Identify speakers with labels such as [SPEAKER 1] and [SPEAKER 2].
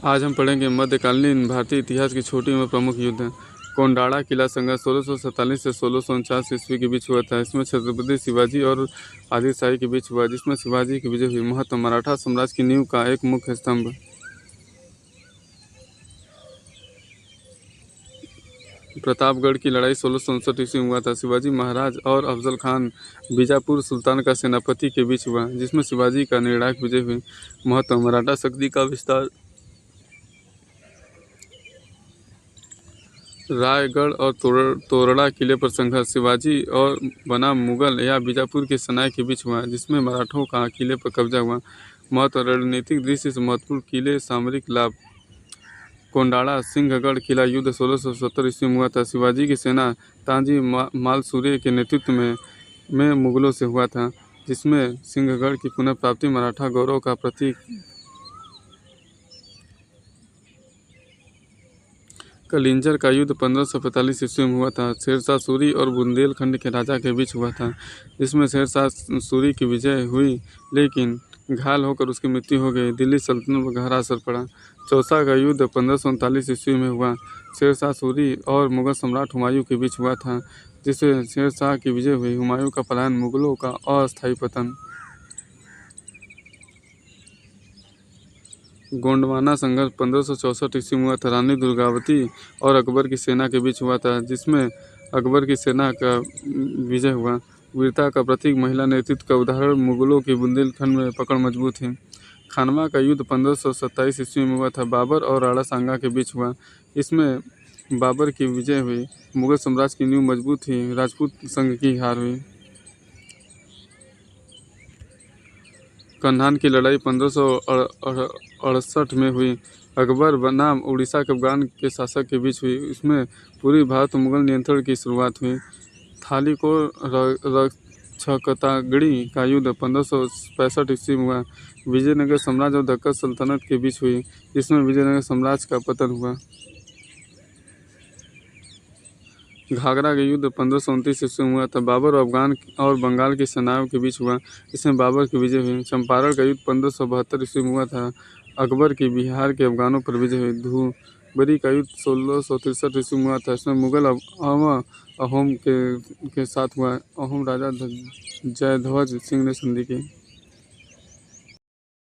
[SPEAKER 1] आज हम पढ़ेंगे मध्यकालीन भारतीय इतिहास की छोटी एवं प्रमुख युद्ध। कोंडाड़ा किला संघर्ष 1647 से 1649 ईस्वी के बीच हुआ था। इसमें छत्रपति शिवाजी और आदिल शाही के बीच हुआ, जिसमें शिवाजी की विजय हुई। महत्व: मराठा साम्राज्य की नींव का एक मुख्य स्तंभ। प्रतापगढ़ की लड़ाई 1659 ईस्वी में हुआ था। शिवाजी महाराज और अफजल खान बीजापुर सुल्तान का सेनापति के बीच हुआ, जिसमें शिवाजी का निर्णायक विजय हुई। महत्व: मराठा शक्ति का विस्तार। रायगढ़ और तोरड़ा किले पर संघर्ष शिवाजी और बनाम मुगल या बीजापुर की सेनाएं के बीच हुआ, जिसमें मराठों का किले पर कब्जा हुआ। महत्व: रणनीतिक दृष्टि से महत्वपूर्ण किले, सामरिक लाभ। कोंडाड़ा सिंहगढ़ किला युद्ध 1670 ईस्वी में हुआ था। शिवाजी की सेना तांजी मालसूरे के नेतृत्व में मुगलों से हुआ था, जिसमें सिंहगढ़ की पुनः प्राप्ति मराठा गौरव का प्रतीक। कलिंजर का युद्ध 1545 ईस्वी में हुआ था। शेरशाह सूरी और बुंदेलखंड के राजा के बीच हुआ था, जिसमें शेरशाह सूरी की विजय हुई, लेकिन घायल होकर उसकी मृत्यु हो गई। दिल्ली सल्तनत पर गहरा असर पड़ा। चौसा का युद्ध 1539 ईस्वी में हुआ। शेरशाह सूरी और मुगल सम्राट हुमायूं के बीच हुआ था, जिससे शेरशाह की विजय हुई। हुमायूं का पलायन, मुगलों का अस्थायी पतन। गोंडवाना संघर्ष 1564 ईस्वी में हुआ था। रानी दुर्गावती और अकबर की सेना के बीच हुआ था, जिसमें अकबर की सेना का विजय हुआ। वीरता का प्रतीक, महिला नेतृत्व का उदाहरण। मुगलों की बुंदेलखंड में पकड़ मजबूत थी। खानवा का युद्ध 1527 ईस्वी में हुआ था। बाबर और राणा सांगा के बीच हुआ, इसमें बाबर की विजय हुई। मुगल साम्राज्य की नींव मजबूत थी। राजपूत संघ की हार हुई। कन्हान की लड़ाई 1568 में हुई। अकबर बनाम उड़ीसा के अफगान के शासक के बीच हुई। इसमें पूर्वी भारत मुगल नियंत्रण की शुरुआत हुई। थालीकोट रक्षकतागढ़ी का युद्ध 1565 ईस्वी में हुआ। विजयनगर साम्राज्य और दक्कन सल्तनत के बीच हुई, जिसमें विजयनगर साम्राज्य का पतन हुआ। घाघरा का युद्ध 1529 ईस्वी में हुआ था। बाबर और अफगान और बंगाल की सेनाओं के बीच हुआ, इसमें बाबर की विजय हुई। चंपारण का युद्ध 1572 ईस्वी में हुआ था। अकबर की बिहार के अफगानों पर विजय हुई। धूबरी का युद्ध 1663 ईस्वी में हुआ था। इसमें मुगल अहोम के साथ हुआ। अहोम राजा जयध्वज सिंह ने संधि की।